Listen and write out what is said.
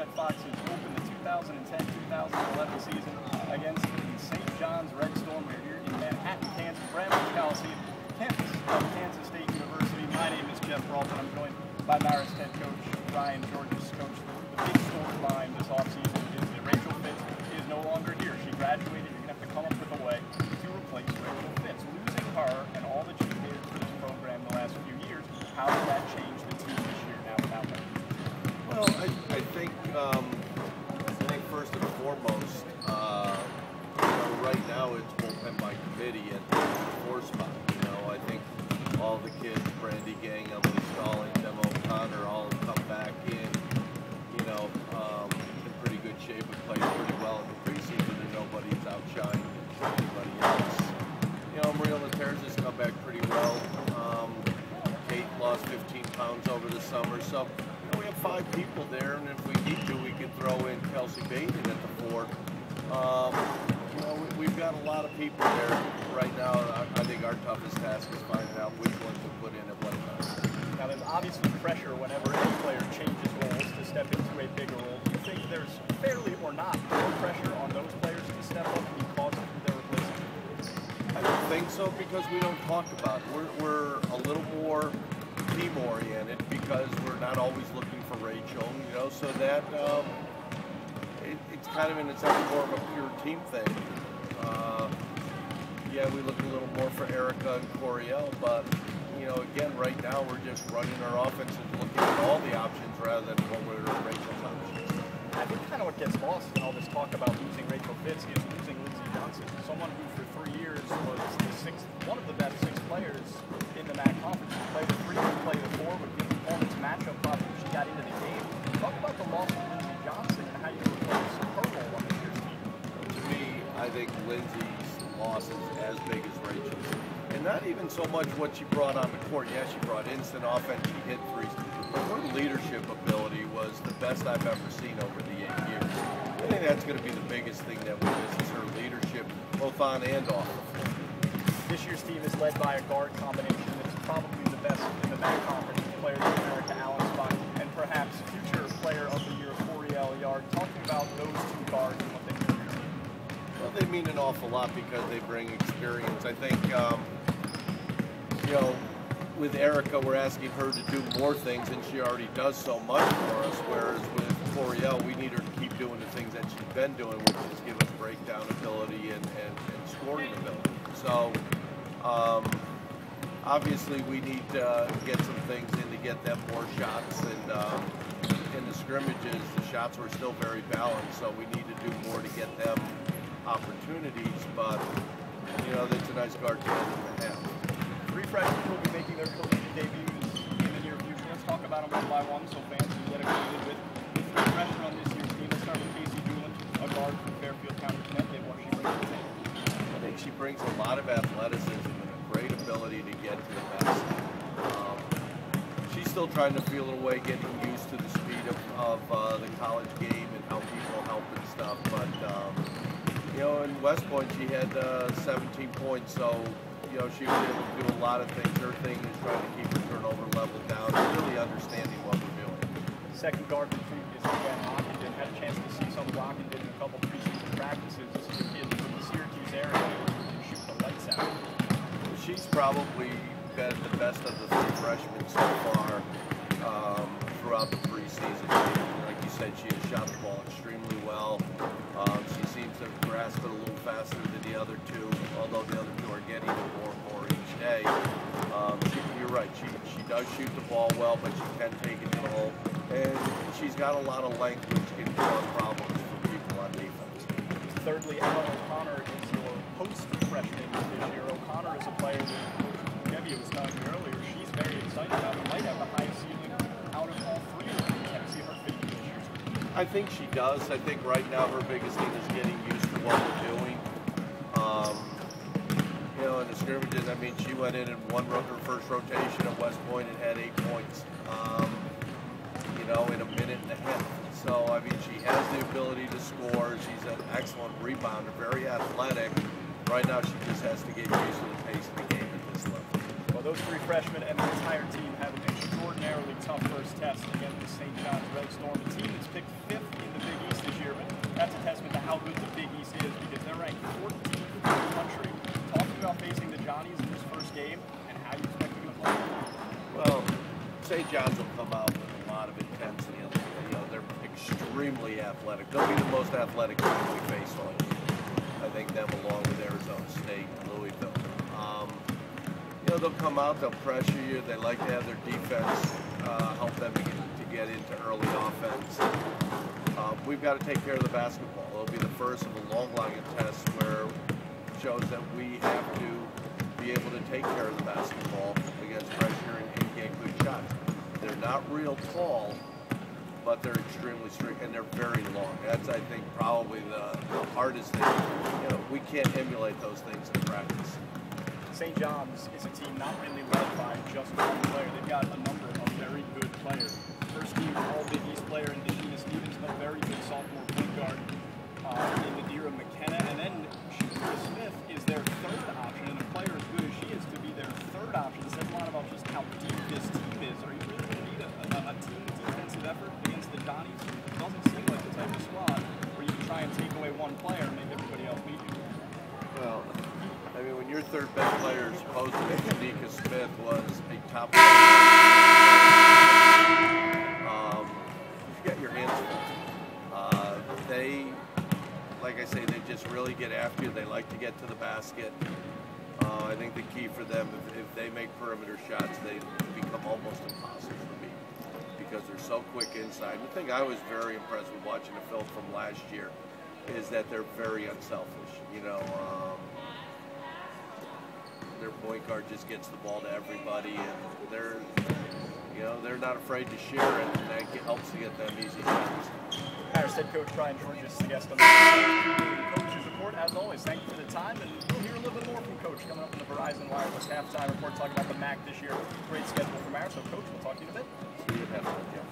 Red Foxes opened the 2010-2011 season against the St. John's Red Storm. We're here in Manhattan, Kansas, Bramlage Coliseum, campus of Kansas State University. My name is Jeff Ralton. I'm joined by Marist head coach Brian Giorgis. Coach, the big storyline this offseason is that Rachel Fitz is no longer here. She graduated. You're going to have to come up with a way to replace Rachel Fitz. Losing her and all that she did for this program the last few years, how did that change the team this year now without her? Well, I think first and foremost, right now it's bullpen by committee and four spot. I think all the kids, Brandy Gang, Emily Stallings, Emma O'Connor, all come back in pretty good shape and played pretty well in the preseason, and nobody's outshined anybody else. Maria Laterza has come back pretty well. Kate lost 15 pounds over the summer, so we have 5 people there, and if we need to, we can throw in Kelsey Baden at the 4. We've got a lot of people there right now. I think our toughest task is finding out which ones to put in at what time. Now, there's obviously pressure whenever any player changes roles to step into a bigger role. Do you think there's fairly or not more pressure on those players to step up because of their replacement? I don't think so, because we don't talk about it. We're a little more team-oriented because we're not always looking for Rachel, so that it's kind of in itself more of a pure team thing. Yeah, we look a little more for Erica and Coriel, but again, right now we're just running our offense and looking at all the options rather than what were Rachel's options. I think kind of what gets lost in all this talk about losing Rachel Fitz is losing Lindsey Johnson, someone who for 3 years was one of the best 6 players in the MAC conference. She played the 3, she played the 4, with good performance matchup problem when she got into the game. Talk about the loss of Lindsey Johnson and how you replace her role on this year's team. To me, I think Lindsey's loss is as big as Rachel's. And not even so much what she brought on the court. Yeah, she brought instant offense, she hit threes. But her leadership ability was the best I've ever seen over the 8 years. I think that's going to be the biggest thing that we miss, is her leadership, both on and off the floor. This year's team is led by a guard combination that's probably the best in the MAC conference. Players of America, Allen Spine, and perhaps future player of the year, Coriel Yard. Talking about those 2 guards and what they mean to your team. Well, they mean an awful lot because they bring experience. I think, with Erica, we're asking her to do more things, and she already does so much for us, whereas with Coriel, we need her to keep doing the things that she's been doing, which is give us breakdown ability and scoring ability. So, obviously, we need to get some things in to get them more shots, and in the scrimmages, the shots were still very balanced, so we need to do more to get them opportunities, but, that's a nice guard tandem to have. 3 freshmen will be making their collegiate debuts in the near future. Let's talk about them one by one so fans can get acquainted with the 3 freshmen on this year's team. Let's start with Casey Doolin, a guard from Fairfield County, Connecticut. What she brings to the team? I think she brings a lot of athleticism and a great ability to get to the basket. She's still trying to feel her way, getting used to the speed of the college game and how people help and stuff. But in West Point, she had 17 points, so she was able to do a lot of things. Her thing is trying to keep her turnover level down and really understanding what we're doing. Second guard recruit is Ben Lockington. Had a chance to see some of Lockington in a couple preseason practices. This is a kid from the Syracuse area who can shoot the lights out. She's probably been the best of the 3 freshmen so far throughout the preseason. Like you said, she has shot the ball extremely well. She seems to grasp it a little faster than the other 2, although the other 2 are getting it more and more each day. You're right, she does shoot the ball well, but she can take it to the hole. And she's got a lot of length, which can cause problems for people on defense. Thirdly, Emma O'Connor is your post freshman this year. O'Connor is a player that Debbie was telling you earlier she's very excited about. It might have the highest ceiling out of all 3 of them. Can you see her fitting this year? I think she does. I think right now her biggest thing is getting used to what we're doing. In the scrimmages, she went in and won her first rotation at West Point and had 8 points, in a minute and a half. So, she has the ability to score. She's an excellent rebounder, very athletic. Right now, she just has to get used to the pace of the game at this level. Well, those 3 freshmen and the entire team have an extraordinarily tough first test against the St. John's Red Storm, a team that's picked 5th St. John's will come out with a lot of intensity. You know, they're extremely athletic. They'll be the most athletic team we face all year. I think them along with Arizona State and Louisville. You know, they'll come out, they'll pressure you. They like to have their defense help them to get into early offense. We've got to take care of the basketball. It'll be the first of a long line of tests where it shows that we have to be able to take care of the basketball against pressure and get good shots. They're not real tall, but they're extremely strict and they're very long. That's, I think, probably the hardest thing. You know, we can't emulate those things in practice. St. John's is a team not really led by just one player. They've got a number of very good players. First team All Big East player in Deshina Stevens, a very good sophomore point guard in Nadira McKenna, and then Shakira Smith is their third option, and a player as good as she is to be their third option says a lot about just how deep this team is. Are you really going to need a team defensive effort against the Johnnies? It doesn't seem like the type of squad where you can try and take away one player and make everybody else beat you. Well, I mean, when your third best player is supposed to be Shakira Smith was a top player, you got your hands full. They, like I say, they just really get after you. They like to get to the basket. I think the key for them, if they make perimeter shots, they become almost impossible to beat because they're so quick inside. The thing I was very impressed with watching the film from last year is that they're very unselfish. You know, their point guard just gets the ball to everybody, and they're not afraid to share it, and that helps to get them easy shots. Marist head coach Brian Giorgis, the guest on the Coach's Report. As always, thank you for the time, and we'll hear a little bit more from Coach coming up in the Verizon Wireless Halftime Report, talking about the MAC this year. Great schedule for Marist. So, Coach, we'll talk to you in a bit. See you at halftime, Jeff.